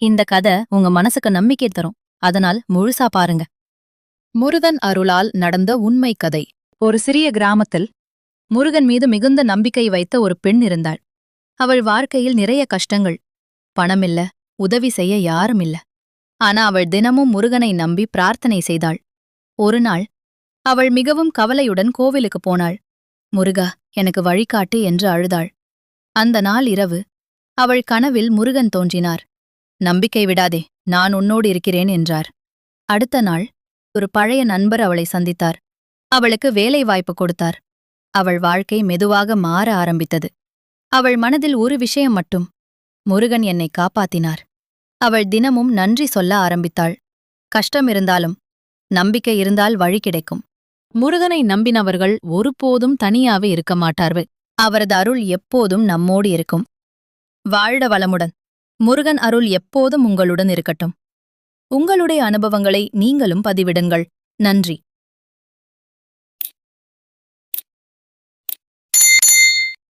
இந்த கதை உங்க மனசுக்கு நம்பிக்கை தரும். அதனால் முழுசா பாருங்க. முருகன் அருளால் நடந்த உண்மை கதை. ஒரு சிறிய கிராமத்தில் முருகன் மீது மிகுந்த நம்பிக்கை வைத்த ஒரு பெண் இருந்தாள். அவள் வாழ்க்கையில் நிறைய கஷ்டங்கள். பணமில்ல, உதவி செய்ய யாரும் இல்ல. ஆனா அவள் தினமும் முருகனை நம்பி பிரார்த்தனை செய்தாள். ஒரு நாள் அவள் மிகவும் கவலையுடன் கோவிலுக்கு போனாள். முருகா, எனக்கு வழிகாட்டு என்று அழுதாள். அந்த நாள் இரவு அவள் கனவில் முருகன் தோன்றினார். நம்பிக்கை விடாதே, நான் உன்னோடு இருக்கிறேன் என்றார். அடுத்த நாள் ஒரு பழைய நண்பர் அவளை சந்தித்தார். அவளுக்கு வேலை வாய்ப்பு கொடுத்தார். அவள் வாழ்க்கை மெதுவாக மாற ஆரம்பித்தது. அவள் மனதில் ஒரு விஷயம் மட்டும், முருகன் என்னை காப்பாத்தினார். அவள் தினமும் நன்றி சொல்ல ஆரம்பித்தாள். கஷ்டம் இருந்தாலும் நம்பிக்கை இருந்தால் வழி கிடைக்கும். முருகனை நம்பினவர்கள் ஒருபோதும் தனியாவே இருக்க மாட்டார்கள். அவரது அருள் எப்போதும் நம்மோடு இருக்கும். வாழ்க வளமுடன். முருகன் அருள் எப்போதும் உங்களுடன் இருக்கட்டும். உங்களுடைய அனுபவங்களை நீங்களும் பதிவிடுங்கள். நன்றி.